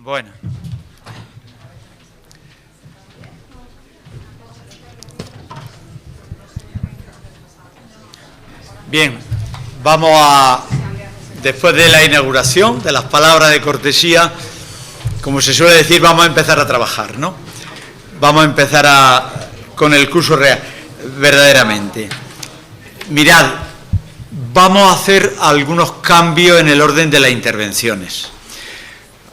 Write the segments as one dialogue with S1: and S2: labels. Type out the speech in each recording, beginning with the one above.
S1: Bueno. Bien, vamos a, después de la inauguración, de las palabras de cortesía, como se suele decir, vamos a empezar a trabajar, ¿no? Vamos a empezar con el curso real, verdaderamente. Mirad, vamos a hacer algunos cambios en el orden de las intervenciones.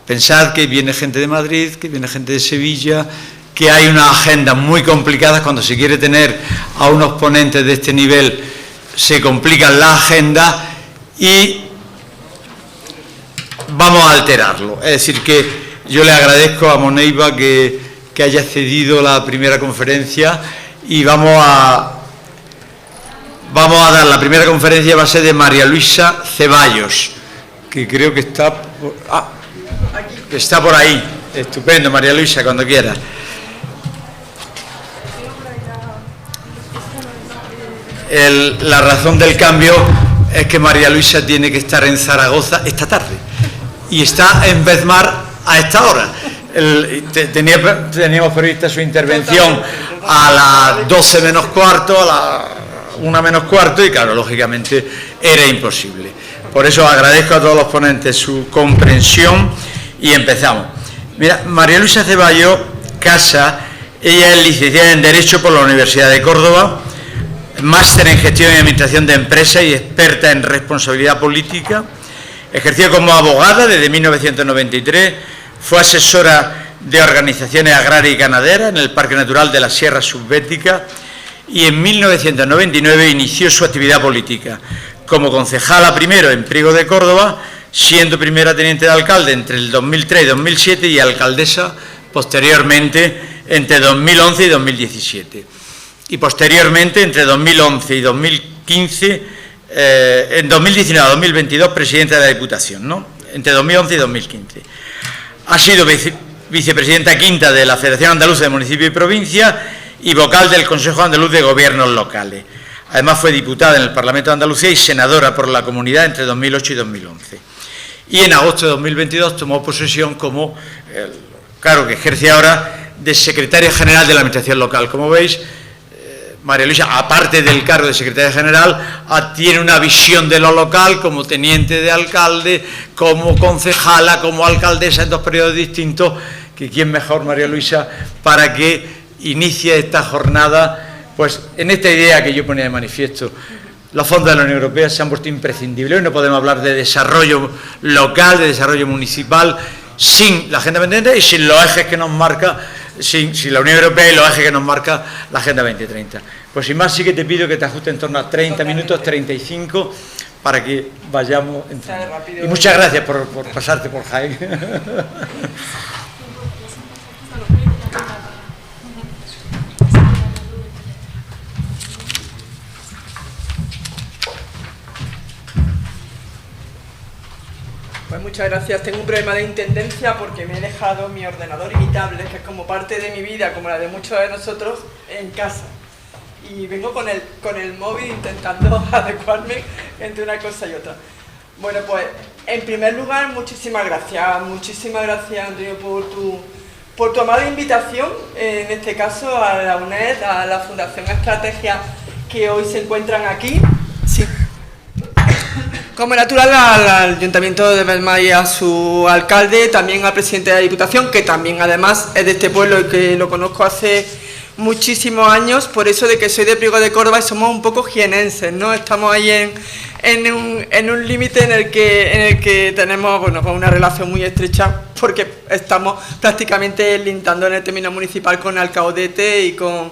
S1: Pensad que viene gente de Madrid, que viene gente de Sevilla, que hay una agenda muy complicada. Cuando se quiere tener a unos ponentes de este nivel, se complican la agenda y vamos a alterarlo. Es decir, que yo le agradezco a Moneiva que haya cedido la primera conferencia y vamos a dar la primera conferencia a base de María Luisa Ceballos, que creo que está por ahí. Estupendo, María Luisa, cuando quiera. La razón del cambio es que María Luisa tiene que estar en Zaragoza esta tarde y está en Bezmar a esta hora. Teníamos prevista su intervención a las 12 menos cuarto, a las 1 menos cuarto, y claro, lógicamente era imposible. Por eso agradezco a todos los ponentes su comprensión y empezamos. Mira, María Luisa Ceballos Casa, ella es licenciada en Derecho por la Universidad de Córdoba, máster en Gestión y Administración de Empresas y experta en Responsabilidad Política. Ejerció como abogada desde 1993, fue asesora de organizaciones agrarias y ganaderas en el Parque Natural de la Sierra Subbética y en 1999 inició su actividad política como concejala primero en Priego de Córdoba, siendo primera teniente de alcalde entre el 2003 y 2007 y alcaldesa posteriormente entre 2011 y 2017. Y posteriormente, entre 2011 y 2015, en 2019 a 2022, presidenta de la Diputación, ¿no? Entre 2011 y 2015. Ha sido vicepresidenta quinta de la Federación Andaluza de Municipios y Provincias y vocal del Consejo Andaluz de Gobiernos Locales. Además, fue diputada en el Parlamento de Andalucía y senadora por la Comunidad entre 2008 y 2011. Y en agosto de 2022 tomó posesión como cargo que ejerce ahora de secretaria general de la Administración Local. Como veis, María Luisa, aparte del cargo de secretaria general, tiene una visión de lo local como teniente de alcalde, como concejala, como alcaldesa en 2 periodos distintos, que quién mejor, María Luisa, para que inicie esta jornada, pues en esta idea que yo ponía de manifiesto. Los fondos de la Unión Europea se han vuelto imprescindibles. Hoy no podemos hablar de desarrollo local, de desarrollo municipal, sin la Agenda 2030 y sin los ejes que nos marca, sin la Unión Europea y los ejes que nos marca la Agenda 2030. Pues sin más, sí que te pido que te ajustes en torno a 30 minutos, 35, para que vayamos entrando. Y muchas gracias por pasarte por Jaén.
S2: Pues muchas gracias. Tengo un problema de intendencia porque me he dejado mi ordenador y mi tablet, que es como parte de mi vida, como la de muchos de nosotros, en casa. Y vengo con el móvil intentando adecuarme entre una cosa y otra. Bueno, pues en primer lugar, muchísimas gracias, Antonio, por tu amable invitación, en este caso a la UNED, a la Fundación Estrategia, que hoy se encuentran aquí. Sí. Como natural, al Ayuntamiento de Bezmar y a su alcalde, también al presidente de la Diputación, que también además es de este pueblo y que lo conozco hace muchísimos años, por eso de que soy de Priego de Córdoba y somos un poco jienenses, ¿no? Estamos ahí en un límite en el que tenemos, bueno, pues una relación muy estrecha, porque estamos prácticamente lindando en el término municipal con Alcaudete y con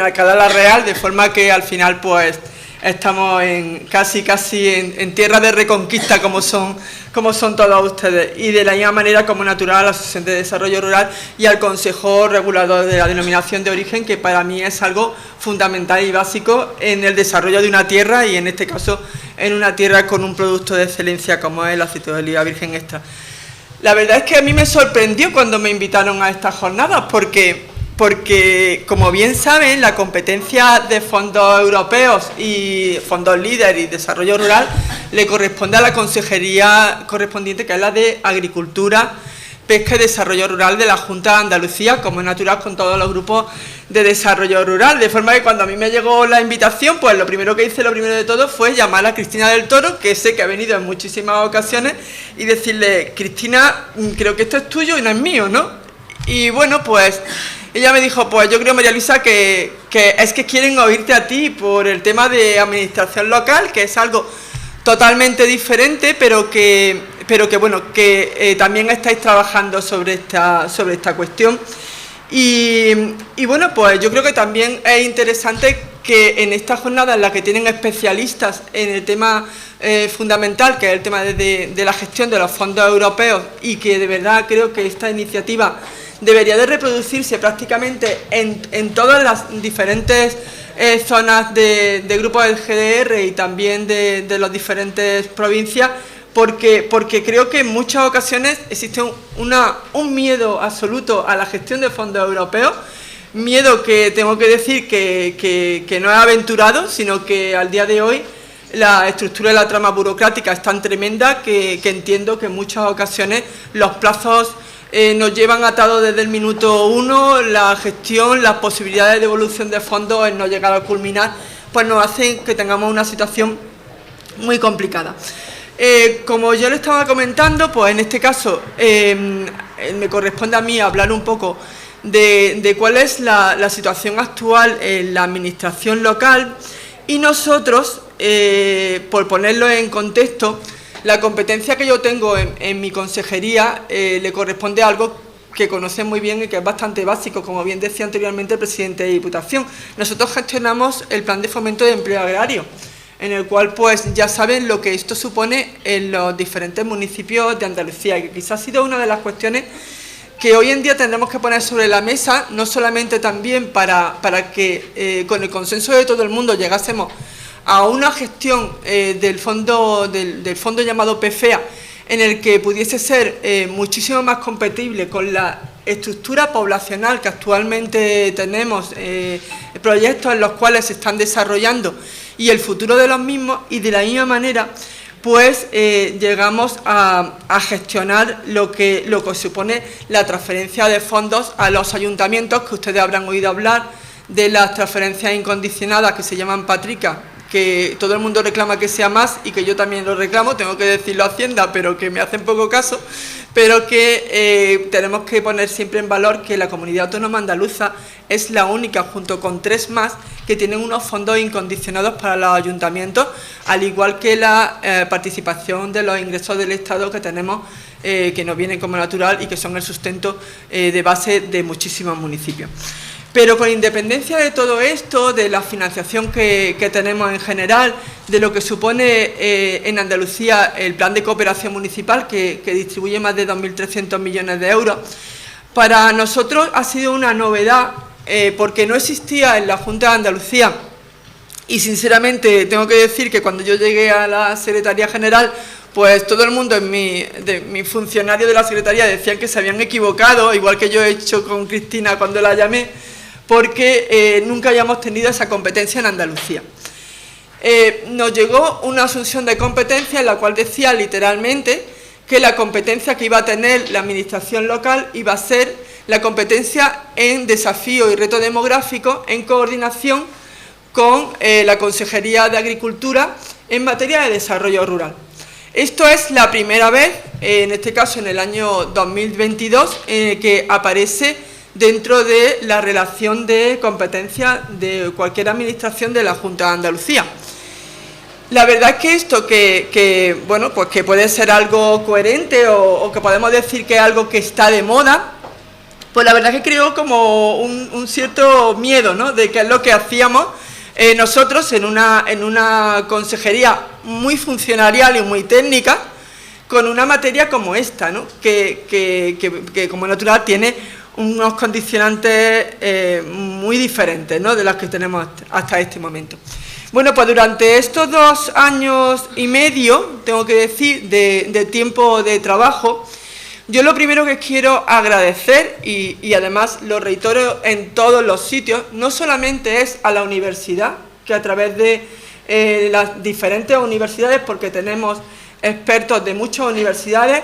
S2: Alcalá la Real, de forma que al final pues estamos casi en tierra de reconquista, como son todos ustedes, y de la misma manera como natural a la Asociación de Desarrollo Rural y al Consejo Regulador de la Denominación de Origen, que para mí es algo fundamental y básico en el desarrollo de una tierra, y en este caso en una tierra con un producto de excelencia como es el aceite de oliva virgen extra. La verdad es que a mí me sorprendió cuando me invitaron a estas jornadas, porque como bien saben, la competencia de fondos europeos y fondos LEADER y desarrollo rural le corresponde a la consejería correspondiente, que es la de Agricultura, Pesca y Desarrollo Rural de la Junta de Andalucía, como es natural con todos los grupos de desarrollo rural. De forma que cuando a mí me llegó la invitación, pues lo primero que hice, lo primero de todo, fue llamar a Cristina del Toro, que sé que ha venido en muchísimas ocasiones, y decirle: Cristina, creo que esto es tuyo y no es mío, ¿no? Y bueno, pues ella me dijo: pues yo creo, María Luisa, que es que quieren oírte a ti por el tema de administración local, que es algo totalmente diferente, pero que bueno, que también estáis trabajando sobre esta cuestión. Y bueno, pues yo creo que también es interesante que en esta jornada en la que tienen especialistas en el tema fundamental, que es el tema de la gestión de los fondos europeos, y que de verdad creo que esta iniciativa debería de reproducirse prácticamente en todas las diferentes zonas de grupos del GDR y también de las diferentes provincias, porque creo que en muchas ocasiones existe un miedo absoluto a la gestión de fondos europeos, miedo que tengo que decir que no es aventurado, sino que al día de hoy la estructura de la trama burocrática es tan tremenda que entiendo que en muchas ocasiones los plazos nos llevan atados desde el minuto 1, la gestión, las posibilidades de devolución de fondos en no llegar a culminar, pues nos hacen que tengamos una situación muy complicada. Como yo le estaba comentando, pues en este caso me corresponde a mí hablar un poco de cuál es la situación actual en la administración local, y nosotros, por ponerlo en contexto, la competencia que yo tengo en mi consejería le corresponde a algo que conocen muy bien y que es bastante básico, como bien decía anteriormente el presidente de Diputación. Nosotros gestionamos el Plan de Fomento de Empleo Agrario, en el cual pues ya saben lo que esto supone en los diferentes municipios de Andalucía, y que quizás ha sido una de las cuestiones que hoy en día tendremos que poner sobre la mesa, no solamente también para que con el consenso de todo el mundo llegásemos a una gestión del fondo llamado PFEA, en el que pudiese ser muchísimo más compatible con la estructura poblacional que actualmente tenemos, proyectos en los cuales se están desarrollando y el futuro de los mismos, y de la misma manera pues llegamos a gestionar lo que supone la transferencia de fondos a los ayuntamientos, que ustedes habrán oído hablar de las transferencias incondicionadas que se llaman PATRICA, que todo el mundo reclama que sea más y que yo también lo reclamo, tengo que decirlo a Hacienda, pero que me hacen poco caso, pero que tenemos que poner siempre en valor que la Comunidad Autónoma Andaluza es la única, junto con 3 más, que tienen unos fondos incondicionados para los ayuntamientos, al igual que la participación de los ingresos del Estado que tenemos, que nos vienen como natural y que son el sustento de base de muchísimos municipios. Pero con independencia de todo esto, de la financiación que tenemos en general, de lo que supone en Andalucía el Plan de Cooperación Municipal, que distribuye más de 2.300 millones de euros, para nosotros ha sido una novedad, porque no existía en la Junta de Andalucía, y sinceramente tengo que decir que cuando yo llegué a la Secretaría General, pues todo el mundo, mi funcionario de la Secretaría, decían que se habían equivocado, igual que yo he hecho con Cristina cuando la llamé, porque nunca habíamos tenido esa competencia en Andalucía. Nos llegó una asunción de competencia en la cual decía literalmente que la competencia que iba a tener la administración local iba a ser la competencia en desafío y reto demográfico, en coordinación con la Consejería de Agricultura en materia de desarrollo rural. Esto es la primera vez, en este caso en el año 2022, que aparece dentro de la relación de competencia de cualquier administración de la Junta de Andalucía. La verdad es que esto bueno, pues que puede ser algo coherente o que podemos decir que es algo que está de moda, pues la verdad es que creó como un cierto miedo, ¿no?, de qué es lo que hacíamos nosotros en una consejería muy funcionarial y muy técnica, con una materia como esta, ¿no?, que como natural tiene unos condicionantes muy diferentes, ¿no?, de los que tenemos hasta este momento. Bueno, pues durante estos 2 años y medio, tengo que decir, de tiempo de trabajo, yo lo primero que quiero agradecer, y además lo reitero en todos los sitios, no solamente es a la universidad, que a través de las diferentes universidades, porque tenemos expertos de muchas universidades,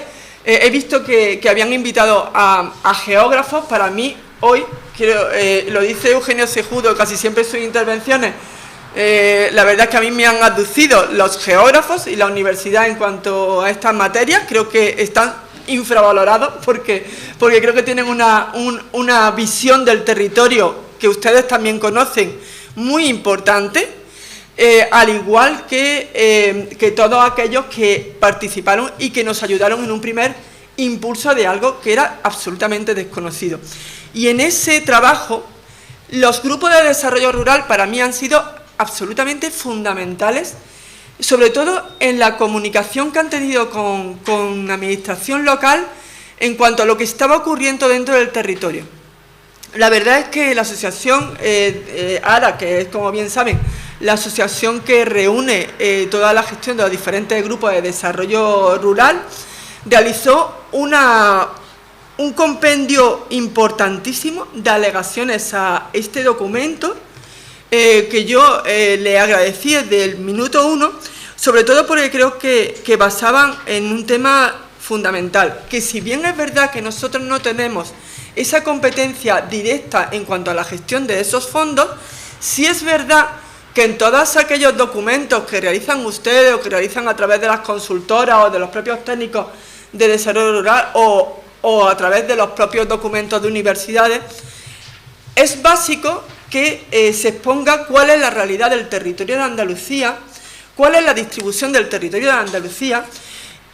S2: he visto que habían invitado a geógrafos. Para mí, hoy, lo dice Eugenio Cejudo casi siempre en sus intervenciones, la verdad es que a mí me han aducido los geógrafos y la universidad en cuanto a estas materias. Creo que están infravalorados porque creo que tienen una visión del territorio que ustedes también conocen muy importante, al igual que todos aquellos que participaron y que nos ayudaron en un primer impulso de algo que era absolutamente desconocido. Y en ese trabajo, los grupos de desarrollo rural para mí han sido absolutamente fundamentales, sobre todo en la comunicación que han tenido con la administración local en cuanto a lo que estaba ocurriendo dentro del territorio. La verdad es que la asociación ARA, que es, como bien saben, la asociación que reúne toda la gestión de los diferentes grupos de desarrollo rural, realizó un compendio importantísimo de alegaciones a este documento, que yo le agradecí desde el minuto 1, sobre todo porque creo que basaban en un tema fundamental, que si bien es verdad que nosotros no tenemos esa competencia directa en cuanto a la gestión de esos fondos, sí es verdad que en todos aquellos documentos que realizan ustedes o que realizan a través de las consultoras o de los propios técnicos de desarrollo rural o a través de los propios documentos de universidades, es básico que se exponga cuál es la realidad del territorio de Andalucía, cuál es la distribución del territorio de Andalucía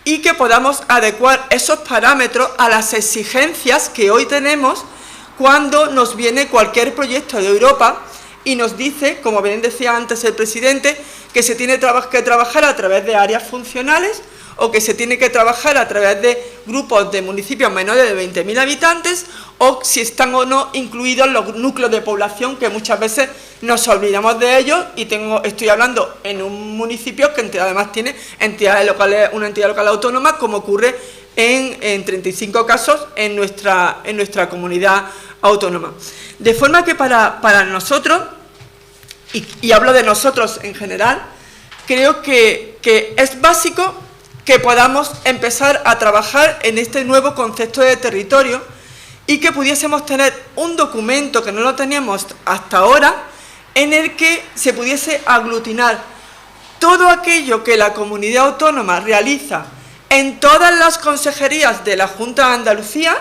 S2: y que podamos adecuar esos parámetros a las exigencias que hoy tenemos cuando nos viene cualquier proyecto de Europa y nos dice, como bien decía antes el presidente, que se tiene que trabajar a través de áreas funcionales o que se tiene que trabajar a través de grupos de municipios menores de 20.000 habitantes o si están o no incluidos los núcleos de población, que muchas veces nos olvidamos de ellos, y estoy hablando en un municipio que además tiene entidades locales, una entidad local autónoma, como ocurre en 35 casos en nuestra comunidad autónoma. De forma que para nosotros, y hablo de nosotros en general, creo que es básico que podamos empezar a trabajar en este nuevo concepto de territorio y que pudiésemos tener un documento que no lo teníamos hasta ahora, en el que se pudiese aglutinar todo aquello que la comunidad autónoma realiza en todas las consejerías de la Junta de Andalucía,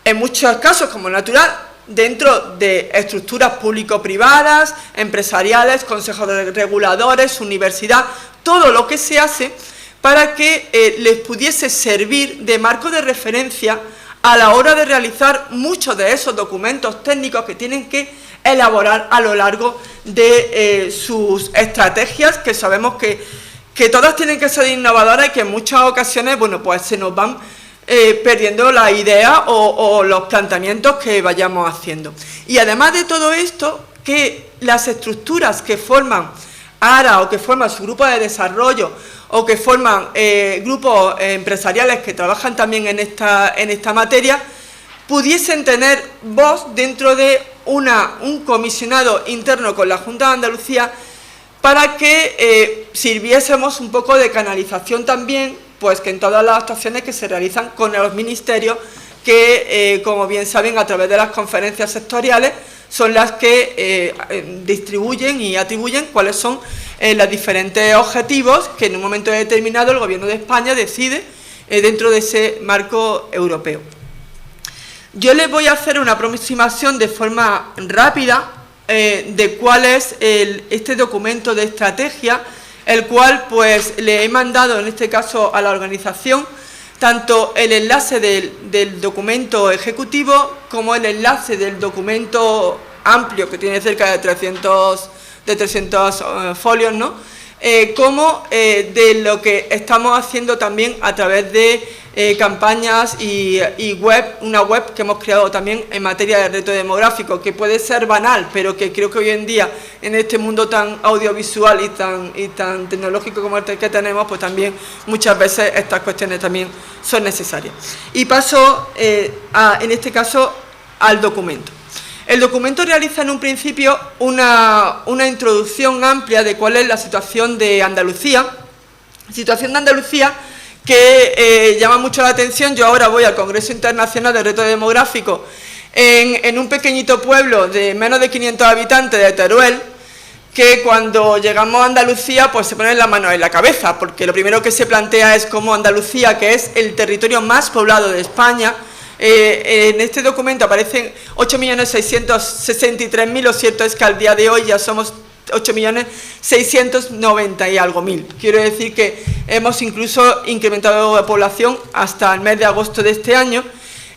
S2: en muchos casos, como natural, dentro de estructuras público-privadas, empresariales, consejos de reguladores, universidad, todo lo que se hace para que les pudiese servir de marco de referencia a la hora de realizar muchos de esos documentos técnicos que tienen que elaborar a lo largo de sus estrategias, que sabemos que todas tienen que ser innovadoras y que en muchas ocasiones, bueno, pues se nos van perdiendo la idea o los planteamientos que vayamos haciendo. Y además de todo esto, que las estructuras que forman ARA o que forman su grupo de desarrollo o que forman grupos empresariales que trabajan también en esta materia, pudiesen tener voz dentro de un comisionado interno con la Junta de Andalucía, para que sirviésemos un poco de canalización también, pues que en todas las actuaciones que se realizan con los ministerios, que como bien saben, a través de las conferencias sectoriales son las que distribuyen y atribuyen cuáles son los diferentes objetivos que en un momento determinado el Gobierno de España decide dentro de ese marco europeo. Yo les voy a hacer una aproximación de forma rápida de cuál es este documento de estrategia, el cual pues le he mandado en este caso a la organización tanto el enlace del documento ejecutivo como el enlace del documento amplio, que tiene cerca de 300 folios, ¿no? Como de lo que estamos haciendo también a través de campañas y una web que hemos creado también en materia de reto demográfico, que puede ser banal, pero que creo que hoy en día, en este mundo tan audiovisual y tan tecnológico como el que tenemos, pues también muchas veces estas cuestiones también son necesarias. Y paso, en este caso, al documento. El documento realiza en un principio una introducción amplia de cuál es la situación de Andalucía que llama mucho la atención. Yo ahora voy al Congreso Internacional de Reto Demográfico en un pequeñito pueblo de menos de 500 habitantes de Teruel, que cuando llegamos a Andalucía pues se ponen las manos en la cabeza, porque lo primero que se plantea es cómo Andalucía, que es el territorio más poblado de España, en este documento aparecen 8.663.000, lo cierto es que al día de hoy ya somos 8.690.000 y algo. Quiero decir que hemos incluso incrementado la población hasta el mes de agosto de este año,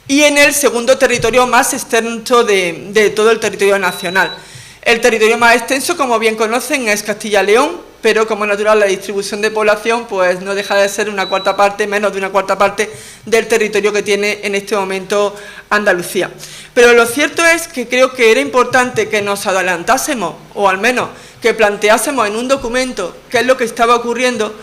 S2: y en el segundo territorio más extenso de todo el territorio nacional. El territorio más extenso, como bien conocen, es Castilla-León, pero como es natural la distribución de población, pues no deja de ser una cuarta parte, menos de una cuarta parte del territorio que tiene en este momento Andalucía. Pero lo cierto es que creo que era importante que nos adelantásemos, o al menos que planteásemos en un documento qué es lo que estaba ocurriendo,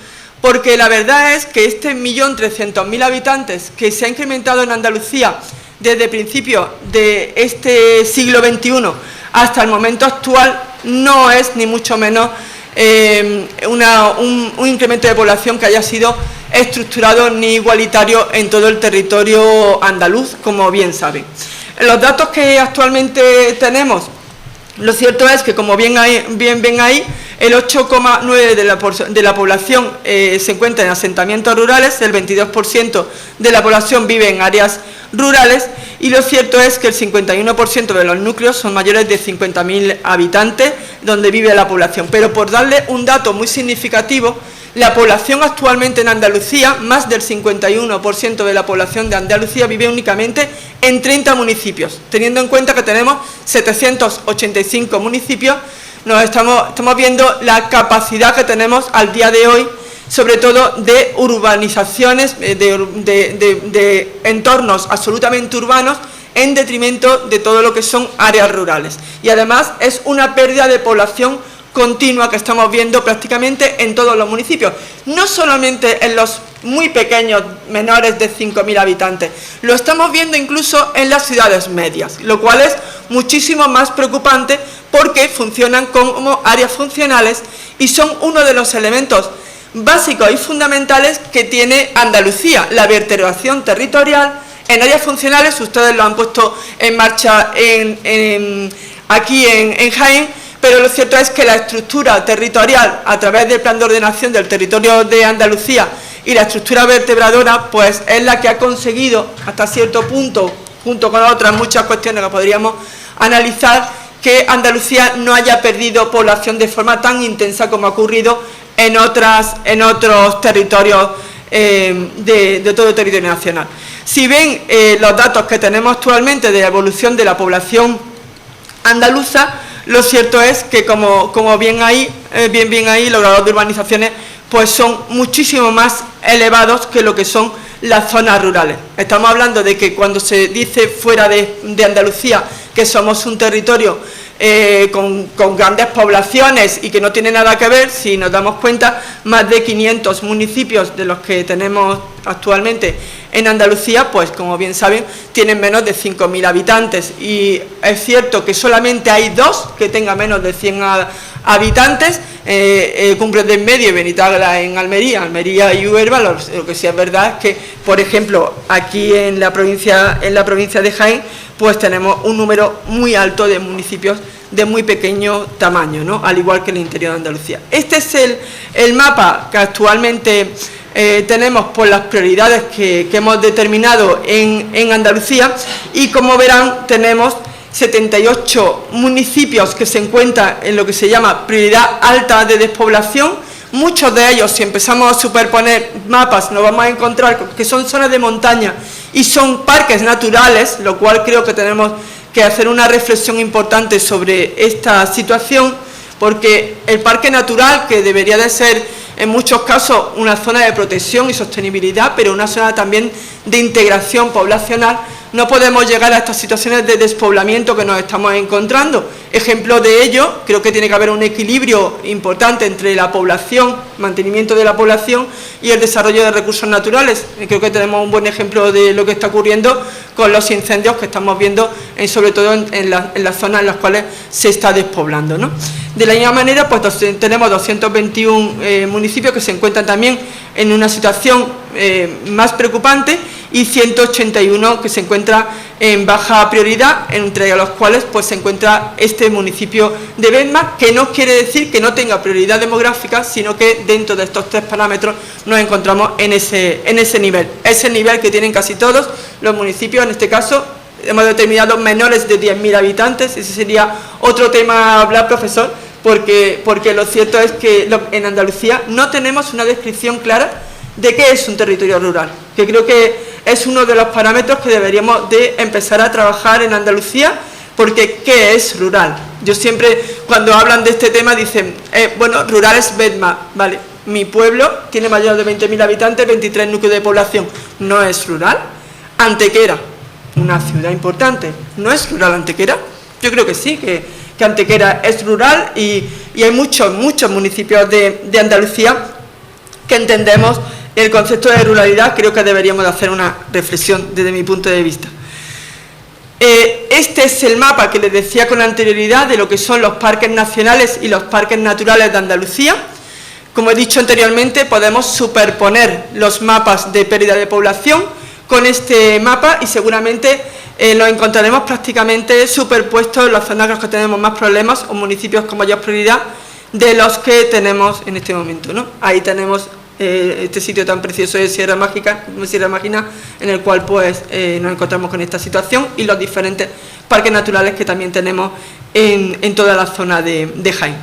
S2: porque la verdad es que este 1.300.000 habitantes que se ha incrementado en Andalucía desde principios de este siglo XXI hasta el momento actual no es ni mucho menos un incremento de población que haya sido estructurado ni igualitario en todo el territorio andaluz, como bien saben. Los datos que actualmente tenemos, lo cierto es que, como bien ven ahí, el 8,9% de la población se encuentra en asentamientos rurales, el 22% de la población vive en áreas rurales, y lo cierto es que el 51% de los núcleos son mayores de 50.000 habitantes donde vive la población. Pero por darle un dato muy significativo, la población actualmente en Andalucía, más del 51% de la población de Andalucía vive únicamente en 30 municipios. Teniendo en cuenta que tenemos 785 municipios, estamos viendo la capacidad que tenemos al día de hoy, sobre todo de urbanizaciones, de entornos absolutamente urbanos, en detrimento de todo lo que son áreas rurales. Y además es una pérdida de población continua que estamos viendo prácticamente en todos los municipios, no solamente en los muy pequeños, menores de 5.000 habitantes, lo estamos viendo incluso en las ciudades medias, lo cual es muchísimo más preocupante porque funcionan como áreas funcionales y son uno de los elementos básicos y fundamentales que tiene Andalucía, la vertebración territorial en áreas funcionales. Ustedes lo han puesto en marcha aquí en Jaén, pero lo cierto es que la estructura territorial a través del Plan de Ordenación del Territorio de Andalucía y la estructura vertebradora pues es la que ha conseguido hasta cierto punto, junto con otras muchas cuestiones que podríamos analizar, que Andalucía no haya perdido población de forma tan intensa como ha ocurrido en otros territorios de todo el territorio nacional. Si ven los datos que tenemos actualmente de la evolución de la población andaluza, lo cierto es que, como bien ahí, los grados de urbanizaciones pues son muchísimo más elevados que lo que son las zonas rurales. Estamos hablando de que cuando se dice fuera de Andalucía que somos un territorio con grandes poblaciones y que no tiene nada que ver, si nos damos cuenta, más de 500 municipios de los que tenemos actualmente en Andalucía, pues como bien saben, tienen menos de 5.000 habitantes, y es cierto que solamente hay 2 que tengan menos de 100 habitantes, Cumbres del Medio y Benitagra en Almería y Huelva. Lo que sí es verdad es que, por ejemplo, aquí en la provincia de Jaén, pues tenemos un número muy alto de municipios de muy pequeño tamaño, ¿no?, al igual que el interior de Andalucía. Este es el mapa que actualmente tenemos por las prioridades que hemos determinado en Andalucía, y como verán tenemos 78 municipios que se encuentran en lo que se llama prioridad alta de despoblación. Muchos de ellos, si empezamos a superponer mapas, nos vamos a encontrar que son zonas de montaña y son parques naturales, lo cual creo que tenemos que hacer una reflexión importante sobre esta situación, porque el parque natural, que debería de ser en muchos casos una zona de protección y sostenibilidad, pero una zona también de integración poblacional, no podemos llegar a estas situaciones de despoblamiento que nos estamos encontrando. Ejemplo de ello, creo que tiene que haber un equilibrio importante entre la población, mantenimiento de la población, y el desarrollo de recursos naturales. Creo que tenemos un buen ejemplo de lo que está ocurriendo con los incendios que estamos viendo, sobre todo en las zonas en las cuales se está despoblando, ¿no? De la misma manera, pues tenemos 221 municipios que se encuentran también en una situación más preocupante, y 181 que se encuentra en baja prioridad, entre los cuales pues se encuentra este municipio de Bedma, que no quiere decir que no tenga prioridad demográfica, sino que dentro de estos 3 parámetros nos encontramos en ese nivel. Es el nivel que tienen casi todos los municipios, en este caso hemos determinado menores de 10.000 habitantes. Ese sería otro tema a hablar, profesor, porque lo cierto es que en Andalucía no tenemos una descripción clara de qué es un territorio rural, que creo que es uno de los parámetros que deberíamos de empezar a trabajar en Andalucía, porque ¿qué es rural? Yo siempre, cuando hablan de este tema, dicen, bueno, rural es Bedma, vale, mi pueblo tiene mayor de 20.000 habitantes, 23 núcleos de población, ¿no es rural? Antequera, una ciudad importante, ¿no es rural Antequera? Yo creo que sí, que Antequera es rural, y hay muchos municipios de Andalucía que entendemos el concepto de ruralidad. Creo que deberíamos de hacer una reflexión desde mi punto de vista. Este es el mapa que les decía con anterioridad de lo que son los parques nacionales y los parques naturales de Andalucía. Como he dicho anteriormente, podemos superponer los mapas de pérdida de población con este mapa, y seguramente lo encontraremos prácticamente superpuestos en las zonas en las que tenemos más problemas o municipios con mayor prioridad de los que tenemos en este momento, ¿no? Ahí tenemos este sitio tan precioso de Sierra Mágina, en el cual pues nos encontramos con esta situación, y los diferentes parques naturales que también tenemos en toda la zona de Jaén.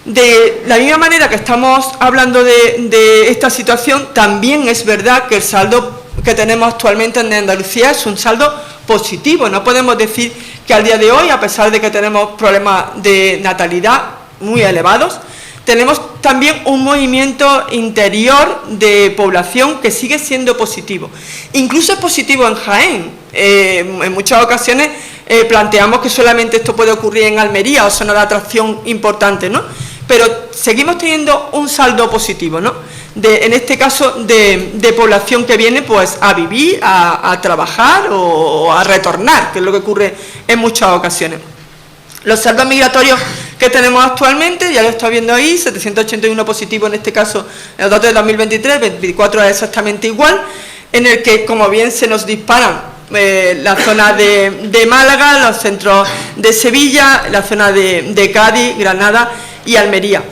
S2: De la misma manera que estamos hablando de esta situación, también es verdad que el saldo que tenemos actualmente en Andalucía es un saldo positivo. No podemos decir que al día de hoy, a pesar de que tenemos problemas de natalidad muy elevados, tenemos también un movimiento interior de población que sigue siendo positivo. Incluso es positivo en Jaén. En muchas ocasiones planteamos que solamente esto puede ocurrir en Almería, o zona de atracción importante, ¿no? Pero seguimos teniendo un saldo positivo, ¿no? En este caso de población que viene pues a vivir, a trabajar o a retornar, que es lo que ocurre en muchas ocasiones. Los saldos migratorios que tenemos actualmente, ya lo está viendo ahí, 781 positivos en este caso, en los datos de 2023, 24 es exactamente igual, en el que, como bien se nos disparan la zona de Málaga, los centros de Sevilla, la zona de Cádiz, Granada y Almería.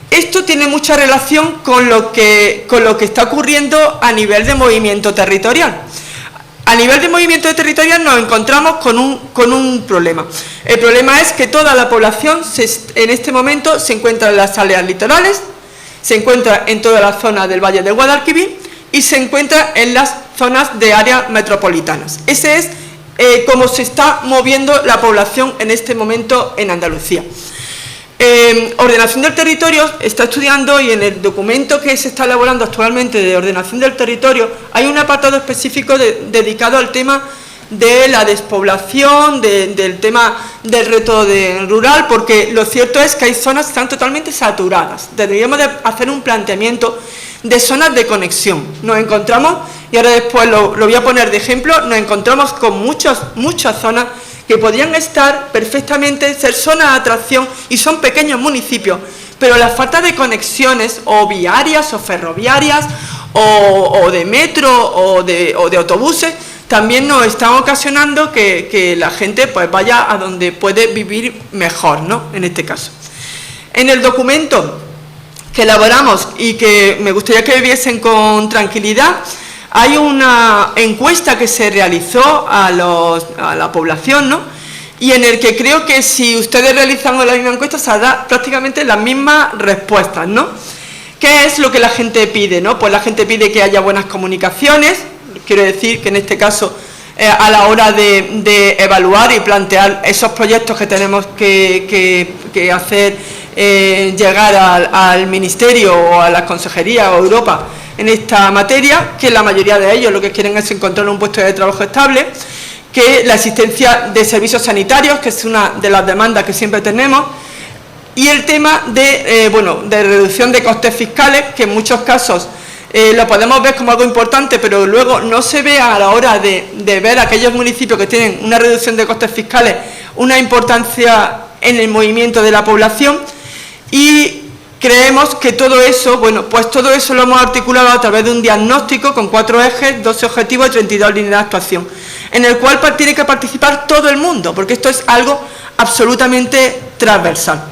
S2: Esto tiene mucha relación con lo que está ocurriendo a nivel de movimiento territorial. A nivel de movimiento territorial nos encontramos con un problema. El problema es que toda la población en este momento se encuentra en las áreas litorales, se encuentra en toda la zona del Valle del Guadalquivir y se encuentra en las zonas de áreas metropolitanas. Ese es cómo se está moviendo la población en este momento en Andalucía. Ordenación del territorio está estudiando, y en el documento que se está elaborando actualmente de ordenación del territorio hay un apartado específico dedicado al tema de la despoblación, del tema del reto rural, porque lo cierto es que hay zonas que están totalmente saturadas. Deberíamos de hacer un planteamiento de zonas de conexión. Nos encontramos, y ahora después lo voy a poner de ejemplo, nos encontramos con muchas zonas que podrían estar perfectamente, ser zonas de atracción, y son pequeños municipios, pero la falta de conexiones o viarias o ferroviarias o de metro o de autobuses también nos están ocasionando que la gente pues vaya a donde puede vivir mejor, ¿no? En este caso. En el documento que elaboramos y que me gustaría que viviesen con tranquilidad, hay una encuesta que se realizó a la población, ¿no? Y en el que creo que si ustedes realizan la misma encuesta se dará prácticamente las mismas respuestas, ¿no? ¿Qué es lo que la gente pide, no? Pues la gente pide que haya buenas comunicaciones. Quiero decir que en este caso, a la hora de evaluar y plantear esos proyectos que tenemos que hacer llegar al Ministerio o a la Consejería o Europa en esta materia, que la mayoría de ellos lo que quieren es encontrar un puesto de trabajo estable, que la existencia de servicios sanitarios, que es una de las demandas que siempre tenemos, y el tema de reducción de costes fiscales, que en muchos casos lo podemos ver como algo importante, pero luego no se ve a la hora de ver aquellos municipios que tienen una reducción de costes fiscales una importancia en el movimiento de la población. Y creemos que todo eso, bueno, pues todo eso lo hemos articulado a través de un diagnóstico con 4 ejes, 12 objetivos y 32 líneas de actuación, en el cual tiene que participar todo el mundo, porque esto es algo absolutamente transversal.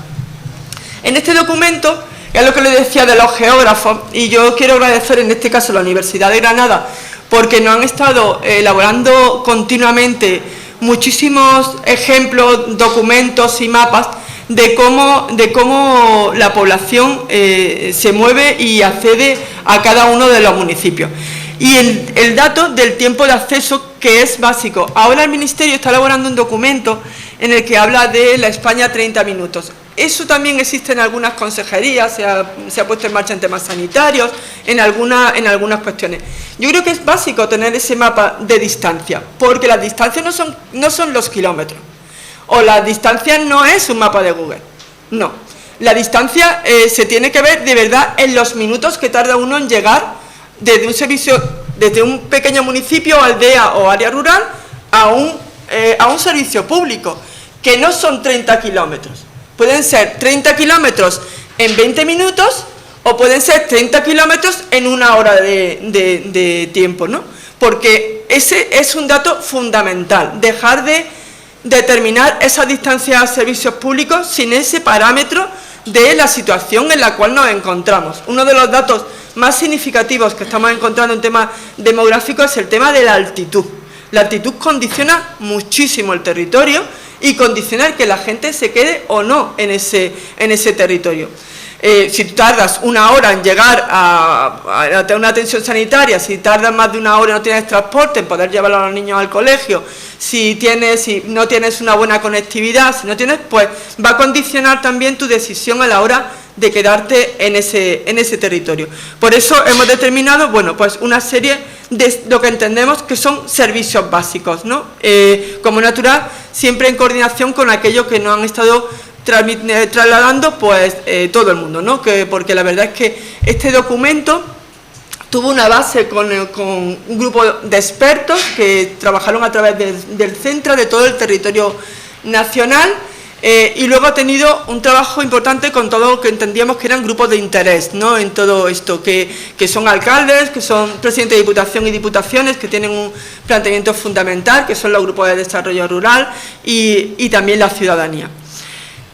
S2: En este documento, es lo que le decía de los geógrafos, y yo quiero agradecer en este caso a la Universidad de Granada, porque nos han estado elaborando continuamente muchísimos ejemplos, documentos y mapas de cómo la población se mueve y accede a cada uno de los municipios. Y el dato del tiempo de acceso, que es básico. Ahora el Ministerio está elaborando un documento en el que habla de la España 30 minutos. Eso también existe en algunas consejerías, se ha puesto en marcha en temas sanitarios, en algunas cuestiones. Yo creo que es básico tener ese mapa de distancia, porque las distancias no son los kilómetros, o las distancias no es un mapa de Google, no. La distancia se tiene que ver de verdad en los minutos que tarda uno en llegar desde un servicio, desde un pequeño municipio, aldea o área rural, a un servicio público, que no son 30 kilómetros. Pueden ser 30 kilómetros en 20 minutos o pueden ser 30 kilómetros en 1 hora de tiempo, ¿no? Porque ese es un dato fundamental, dejar de determinar esas distancias a servicios públicos sin ese parámetro de la situación en la cual nos encontramos. Uno de los datos más significativos que estamos encontrando en temas demográficos es el tema de la altitud. La altitud condiciona muchísimo el territorio y condicionar que la gente se quede o no en ese territorio. Si tú tardas 1 hora en llegar a una atención sanitaria, si tardas más de 1 hora y no tienes transporte, en poder llevar a los niños al colegio, si no tienes una buena conectividad, si no tienes, pues va a condicionar también tu decisión a la hora de quedarte en ese territorio. Por eso hemos determinado, bueno, pues una serie de lo que entendemos que son servicios básicos, ¿no? Como natural, siempre en coordinación con aquello que nos han estado trasladando, pues todo el mundo, ¿no? Porque la verdad es que este documento tuvo una base con un grupo de expertos que trabajaron a través del centro de todo el territorio nacional. Y luego ha tenido un trabajo importante con todo lo que entendíamos que eran grupos de interés, ¿no? En todo esto, que son alcaldes, que son presidentes de diputación y diputaciones, que tienen un planteamiento fundamental, que son los grupos de desarrollo rural y también la ciudadanía.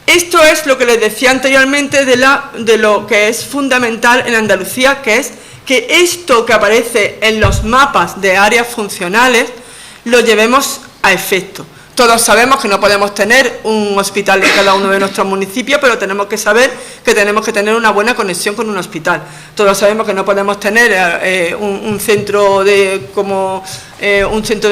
S2: Esto es lo que les decía anteriormente de lo que es fundamental en Andalucía, que es que esto que aparece en los mapas de áreas funcionales lo llevemos a efecto. Todos sabemos que no podemos tener un hospital en cada uno de nuestros municipios, pero tenemos que saber que tenemos que tener una buena conexión con un hospital. Todos sabemos que no podemos tener un centro de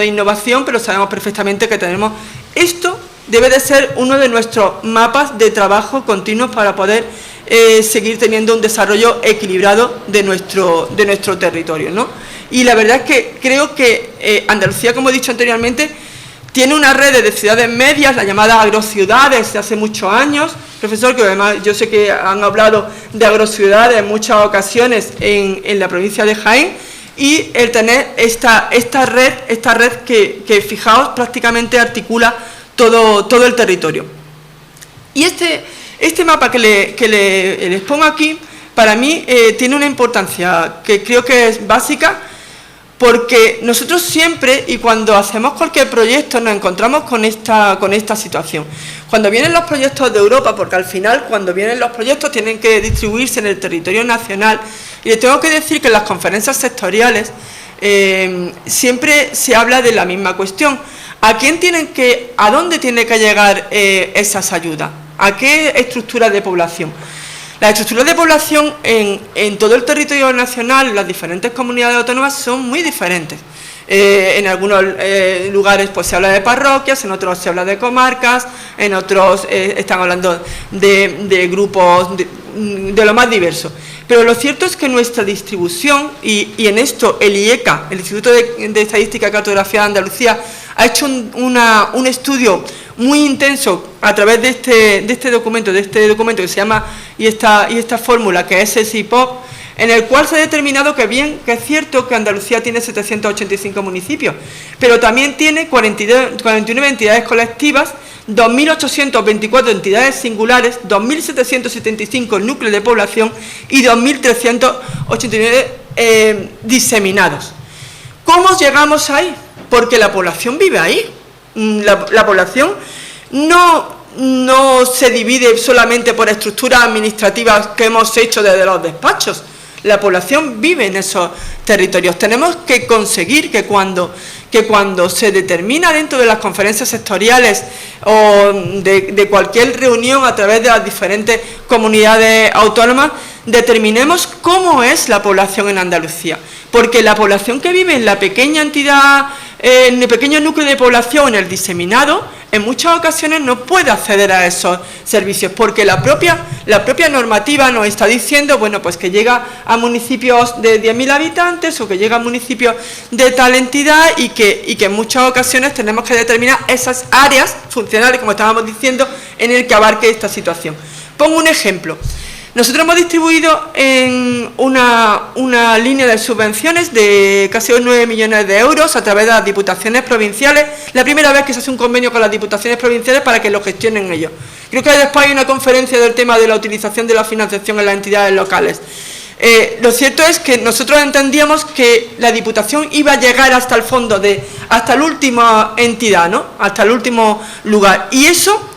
S2: innovación, pero sabemos perfectamente que tenemos. Esto debe de ser uno de nuestros mapas de trabajo continuos para poder seguir teniendo un desarrollo equilibrado de nuestro territorio, ¿no? Y la verdad es que creo que Andalucía, como he dicho anteriormente, tiene una red de ciudades medias, la llamada agrociudades, de hace muchos años, profesor, que además yo sé que han hablado de agrociudades en muchas ocasiones en la provincia de Jaén, y el tener esta red que fijaos, prácticamente articula todo el territorio. Y este mapa que les pongo aquí, para mí tiene una importancia que creo que es básica, porque nosotros siempre, y cuando hacemos cualquier proyecto, nos encontramos con esta situación. Cuando vienen los proyectos de Europa, porque al final, cuando vienen los proyectos, tienen que distribuirse en el territorio nacional, y les tengo que decir que en las conferencias sectoriales siempre se habla de la misma cuestión. ¿A dónde tiene que llegar esas ayudas? ¿A qué estructuras de población? Las estructuras de población en todo el territorio nacional, en las diferentes comunidades autónomas, son muy diferentes. En algunos lugares pues se habla de parroquias, en otros se habla de comarcas, en otros están hablando de grupos de lo más diverso. Pero lo cierto es que nuestra distribución, y en esto el IECA, el Instituto de Estadística y Cartografía de Andalucía, ha hecho un estudio muy intenso a través de este documento que se llama, y esta fórmula que es SIPOP, en el cual se ha determinado que es cierto que Andalucía tiene 785 municipios, pero también tiene 41 entidades colectivas 2.824 entidades singulares, 2.775 núcleos de población y 2.389 diseminados. ¿Cómo llegamos ahí? Porque la población vive ahí. La población no se divide solamente por estructuras administrativas que hemos hecho desde los despachos. La población vive en esos territorios. Tenemos que conseguir que cuando se determina dentro de las conferencias sectoriales o de cualquier reunión a través de las diferentes comunidades autónomas, determinemos cómo es la población en Andalucía. Porque la población que vive en la pequeña entidad, en el pequeño núcleo de población, en el diseminado, en muchas ocasiones no puede acceder a esos servicios, porque la propia normativa nos está diciendo, bueno, pues que llega a municipios de 10.000 habitantes o que llega a municipios de tal entidad y que en muchas ocasiones tenemos que determinar esas áreas funcionales, como estábamos diciendo, en el que abarque esta situación. Pongo un ejemplo. Nosotros hemos distribuido en una línea de subvenciones de casi 9 millones de euros a través de las diputaciones provinciales, la primera vez que se hace un convenio con las diputaciones provinciales para que lo gestionen ellos. Creo que después hay una conferencia del tema de la utilización de la financiación en las entidades locales. Lo cierto es que nosotros entendíamos que la Diputación iba a llegar hasta el fondo, hasta la última entidad, ¿no? Hasta el último lugar. Y eso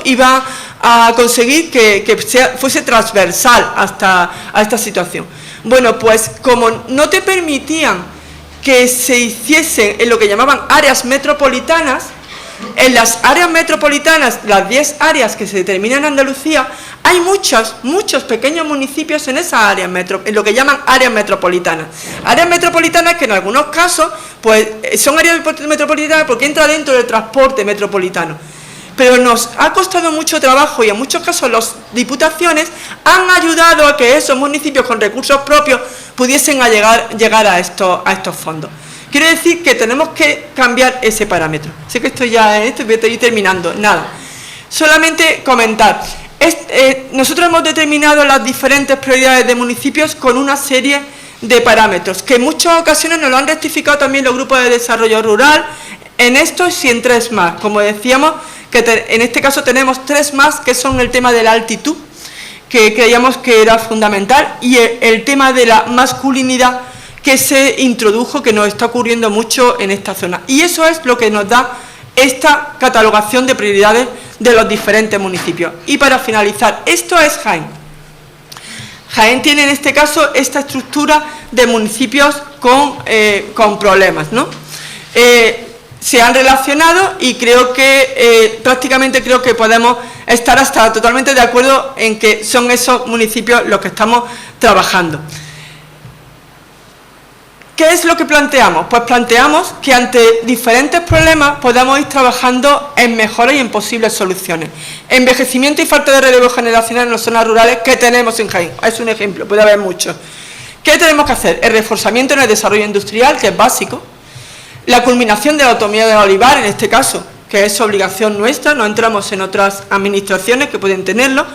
S2: iba a conseguir que fuese transversal a esta situación. Bueno, pues como no te permitían que se hiciesen en lo que llamaban áreas metropolitanas, en las áreas metropolitanas, las 10 áreas que se determinan en Andalucía, hay muchos pequeños municipios en esas áreas, en lo que llaman áreas metropolitanas. Áreas metropolitanas que en algunos casos pues son áreas metropolitanas porque entra dentro del transporte metropolitano. Pero nos ha costado mucho trabajo y en muchos casos las diputaciones han ayudado a que esos municipios con recursos propios pudiesen llegar a estos fondos. Quiero decir que tenemos que cambiar ese parámetro. Sé que estoy terminando. Nada. Solamente comentar. Nosotros hemos determinado las diferentes prioridades de municipios con una serie de parámetros, que en muchas ocasiones nos lo han rectificado también los grupos de desarrollo rural, en estos y en 3 más. Como decíamos, que en este caso tenemos 3 más, que son el tema de la altitud, que creíamos que era fundamental, y el tema de la masculinidad, que se introdujo, que nos está ocurriendo mucho en esta zona. Y eso es lo que nos da esta catalogación de prioridades de los diferentes municipios. Y para finalizar, esto es Jaén. Jaén tiene en este caso esta estructura de municipios con problemas, ¿no? Se han relacionado y creo que prácticamente creo que podemos estar hasta totalmente de acuerdo en que son esos municipios los que estamos trabajando. ¿Qué es lo que planteamos? Pues planteamos que ante diferentes problemas podamos ir trabajando en mejoras y en posibles soluciones. Envejecimiento y falta de relevo generacional en las zonas rurales que tenemos en Jaén. Es un ejemplo, puede haber muchos. ¿Qué tenemos que hacer? El reforzamiento en el desarrollo industrial, que es básico. La culminación de la autonomía del olivar, en este caso, que es obligación nuestra, no entramos en otras administraciones que pueden tenerlo.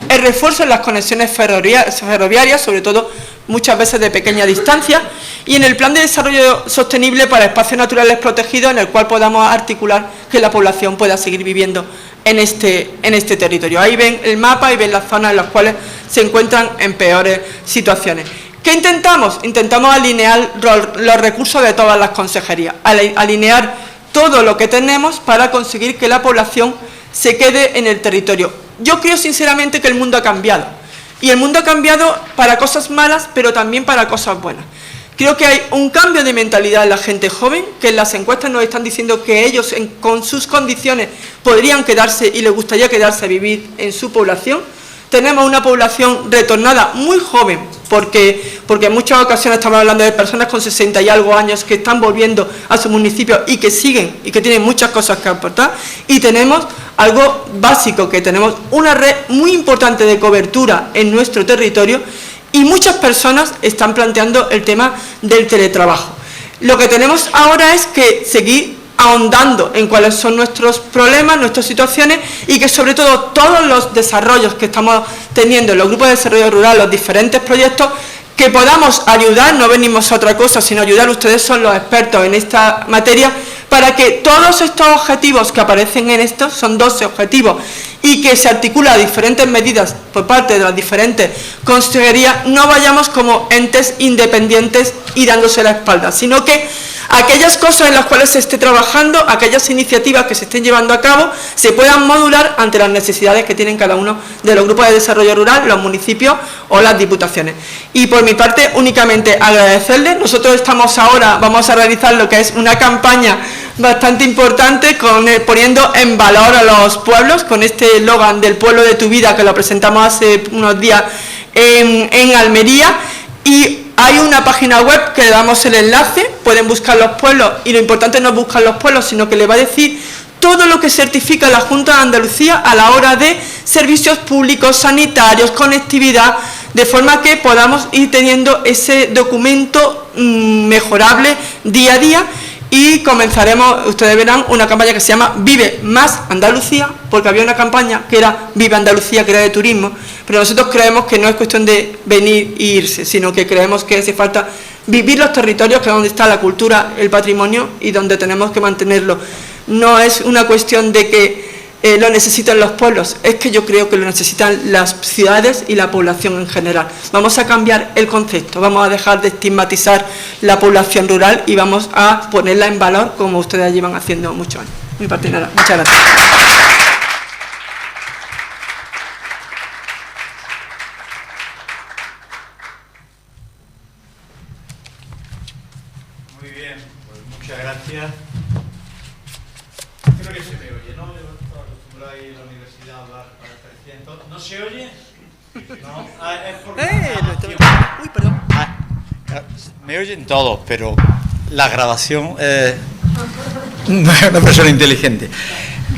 S2: El refuerzo en las conexiones ferroviarias, sobre todo muchas veces de pequeña distancia, y en el plan de desarrollo sostenible para espacios naturales protegidos, en el cual podamos articular que la población pueda seguir viviendo en este territorio. Ahí ven el mapa y ven las zonas en las cuales se encuentran en peores situaciones. ¿Qué intentamos? Intentamos alinear los recursos de todas las consejerías, alinear todo lo que tenemos para conseguir que la población se quede en el territorio. Yo creo sinceramente que el mundo ha cambiado, y el mundo ha cambiado para cosas malas, pero también para cosas buenas. Creo que hay un cambio de mentalidad en la gente joven, que en las encuestas nos están diciendo que ellos con sus condiciones podrían quedarse y les gustaría quedarse a vivir en su población. Tenemos una población retornada muy joven, porque en muchas ocasiones estamos hablando de personas con 60 y algo años que están volviendo a su municipio y que siguen y que tienen muchas cosas que aportar. Y tenemos algo básico, que tenemos una red muy importante de cobertura en nuestro territorio, y muchas personas están planteando el tema del teletrabajo. Lo que tenemos ahora es que seguir ahondando en cuáles son nuestros problemas, nuestras situaciones, y que sobre todo todos los desarrollos que estamos teniendo en los grupos de desarrollo rural, los diferentes proyectos, que podamos ayudar, no venimos a otra cosa, sino ayudar. Ustedes son los expertos en esta materia, para que todos estos objetivos que aparecen en esto, son 12 objetivos, y que se articulan a diferentes medidas por parte de las diferentes consejerías, no vayamos como entes independientes y dándose la espalda, sino que aquellas cosas en las cuales se esté trabajando, aquellas iniciativas que se estén llevando a cabo, se puedan modular ante las necesidades que tienen cada uno de los grupos de desarrollo rural, los municipios o las diputaciones. Y por mi parte, únicamente agradecerles. Nosotros vamos a realizar lo que es una campaña bastante importante, poniendo en valor a los pueblos, con este eslogan del pueblo de tu vida, que lo presentamos hace unos días en Almería, y hay una página web que le damos el enlace, pueden buscar los pueblos, y lo importante no es buscar los pueblos, sino que le va a decir todo lo que certifica la Junta de Andalucía a la hora de servicios públicos, sanitarios, conectividad, de forma que podamos ir teniendo ese documento mejorable día a día. Y comenzaremos, ustedes verán, una campaña que se llama Vive Más Andalucía, porque había una campaña que era Vive Andalucía, que era de turismo, pero nosotros creemos que no es cuestión de venir e irse, sino que creemos que hace falta vivir los territorios, que es donde está la cultura, el patrimonio, y donde tenemos que mantenerlo. No es una cuestión de que lo necesitan los pueblos, es que yo creo que lo necesitan las ciudades y la población en general. Vamos a cambiar el concepto, vamos a dejar de estigmatizar la población rural y vamos a ponerla en valor, como ustedes llevan haciendo muchos años. Mi parte nada, muchas gracias.
S1: Muy bien, pues muchas gracias. Creo que se me oye, ¿no? Yo estoy acostumbrado ahí en la universidad a hablar para 300. ¿No se oye? No, es por
S2: Uy, perdón.
S1: me oyen todos, pero la grabación no es una persona inteligente.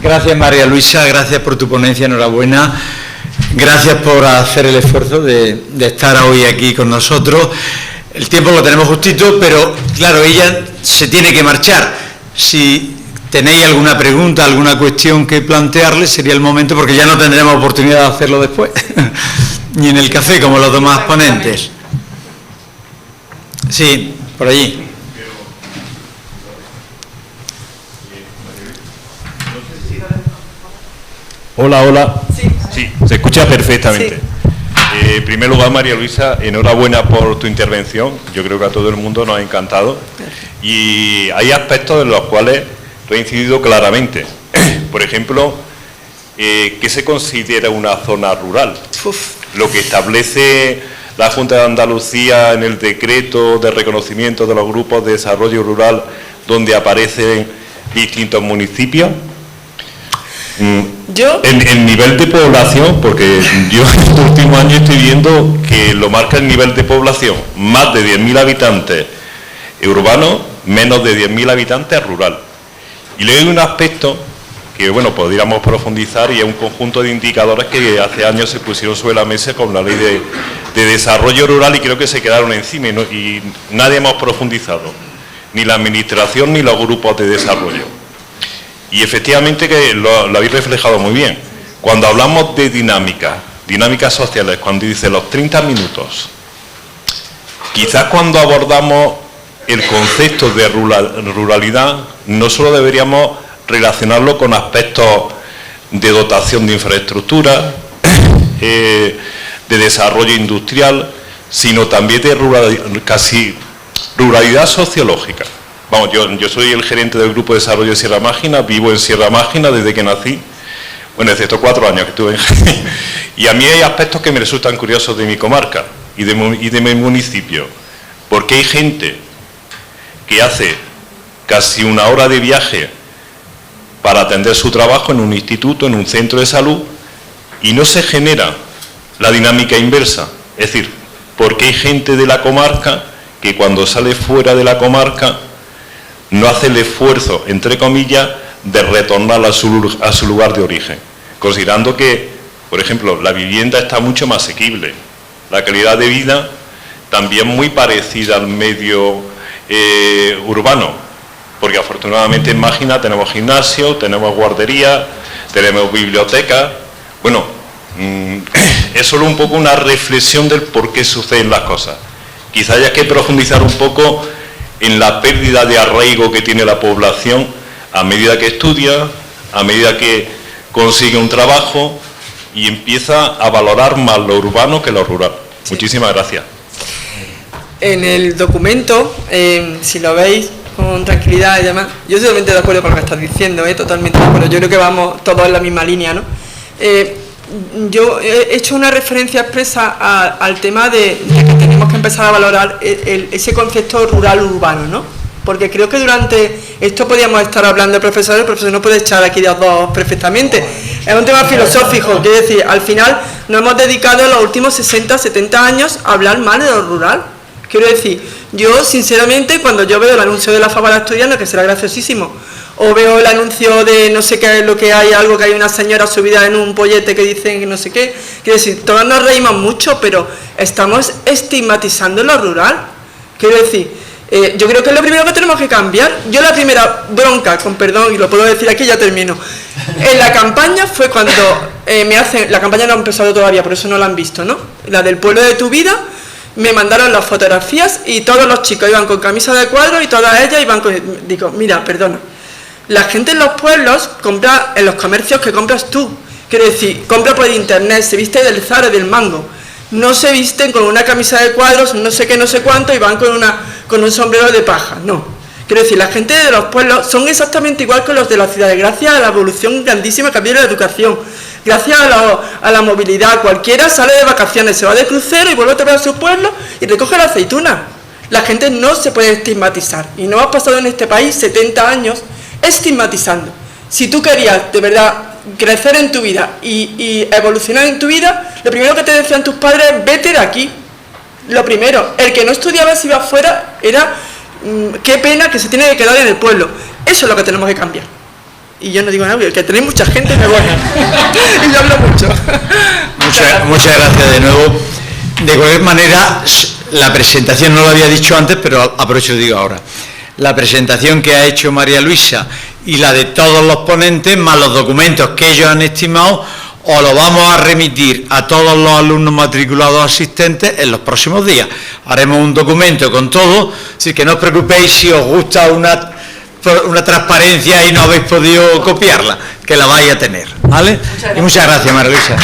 S1: Gracias, María Luisa, gracias por tu ponencia, enhorabuena. Gracias por hacer el esfuerzo de estar hoy aquí con nosotros. El tiempo lo tenemos justito, pero claro, ella se tiene que marchar. Si tenéis alguna pregunta, alguna cuestión que plantearle, sería el momento, porque ya no tendremos oportunidad de hacerlo después, ni en el café como los demás ponentes. Sí, por allí.
S3: Hola, hola.
S2: Sí,
S3: se escucha perfectamente.
S2: Sí.
S3: En primer lugar, María Luisa, enhorabuena por tu intervención. Yo creo que a todo el mundo nos ha encantado. Y hay aspectos en los cuales tú has incidido claramente. Por ejemplo, ¿qué se considera una zona rural? Lo que establece la Junta de Andalucía en el decreto de reconocimiento de los grupos de desarrollo rural, donde aparecen distintos municipios. El nivel de población, porque yo en estos últimos años estoy viendo que lo marca el nivel de población, más de 10.000 habitantes urbanos, menos de 10.000 habitantes rural. Y luego hay un aspecto que, bueno, podríamos profundizar, y es un conjunto de indicadores que hace años se pusieron sobre la mesa con la ley de desarrollo rural, y creo que se quedaron encima y nadie hemos profundizado, ni la administración ni los grupos de desarrollo. Y efectivamente que lo habéis reflejado muy bien. Cuando hablamos de dinámicas sociales, cuando dice los 30 minutos, quizás cuando abordamos el concepto de ruralidad, no solo deberíamos relacionarlo con aspectos de dotación de infraestructura, de desarrollo industrial, sino también de ruralidad sociológica. Vamos, yo soy el gerente del Grupo de Desarrollo de Sierra Mágina, vivo en Sierra Mágina desde que nací, bueno, excepto 4 años que estuve en Jaén, y a mí hay aspectos que me resultan curiosos de mi comarca y de mi municipio, porque hay gente que hace casi 1 hora de viaje para atender su trabajo en un instituto, en un centro de salud, y no se genera la dinámica inversa, es decir, porque hay gente de la comarca que cuando sale fuera de la comarca no hace el esfuerzo, entre comillas, de retornar a su lugar de origen, considerando que, por ejemplo, la vivienda está mucho más asequible, la calidad de vida también muy parecida al medio urbano, porque afortunadamente en Mágina tenemos gimnasio, tenemos guardería, tenemos biblioteca. Bueno, es solo un poco una reflexión del por qué suceden las cosas. Quizá haya que profundizar un poco en la pérdida de arraigo que tiene la población a medida que estudia, a medida que consigue un trabajo y empieza a valorar más lo urbano que lo rural. Sí. Muchísimas gracias.
S2: En el documento, si lo veis con tranquilidad y demás, yo estoy totalmente de acuerdo con lo que estás diciendo, totalmente de acuerdo. Yo creo que vamos todos en la misma línea, ¿no? Yo he hecho una referencia expresa al tema de que tenemos que empezar a valorar ese concepto rural-urbano, ¿no? Porque creo que durante esto podíamos estar hablando de profesores, el profesor no puede echar aquí los dos perfectamente. Es un tema filosófico, quiero decir, al final nos hemos dedicado los últimos 60, 70 años a hablar mal de lo rural. Quiero decir, yo sinceramente cuando yo veo el anuncio de la fábula asturiana, que será graciosísimo, o veo el anuncio de no sé qué es lo que hay, algo que hay una señora subida en un pollete que dicen que no sé qué, quiero decir, todos nos reímos mucho, pero estamos estigmatizando lo rural. Quiero decir, yo creo que es lo primero que tenemos que cambiar. Yo la primera bronca, con perdón, y lo puedo decir aquí, ya termino, en la campaña fue cuando me hacen, la campaña no ha empezado todavía, por eso no la han visto, ¿no? La del pueblo de tu vida. Me mandaron las fotografías y todos los chicos iban con camisa de cuadro y todas ellas iban con... Digo, mira, perdona, la gente en los pueblos compra en los comercios que compras tú. Quiero decir, compra por internet, se viste del Zara, del Mango. No se visten con una camisa de cuadros, no sé qué, no sé cuánto, y van con un sombrero de paja. No. Quiero decir, la gente de los pueblos son exactamente igual que los de las ciudades, gracias a la evolución grandísima que ha habido en la educación. Gracias a la movilidad, cualquiera sale de vacaciones, se va de crucero y vuelve otra vez a su pueblo y recoge la aceituna. La gente no se puede estigmatizar y no ha pasado en este país 70 años estigmatizando. Si tú querías de verdad crecer en tu vida y evolucionar en tu vida, lo primero que te decían tus padres es vete de aquí. Lo primero, el que no estudiaba si iba afuera era qué pena que se tiene que quedar en el pueblo. Eso es lo que tenemos que cambiar. Y yo no digo nada, que tenéis mucha gente, me voy. Y yo hablo mucho.
S1: Muchas gracias de nuevo. De cualquier manera, la presentación no lo había dicho antes, pero aprovecho y digo ahora. La presentación que ha hecho María Luisa y la de todos los ponentes, más los documentos que ellos han estimado, os lo vamos a remitir a todos los alumnos matriculados asistentes en los próximos días. Haremos un documento con todo, así que no os preocupéis si os gusta una transparencia y no habéis podido copiarla, que la vais a tener, ¿vale? Y muchas gracias, María Luisa.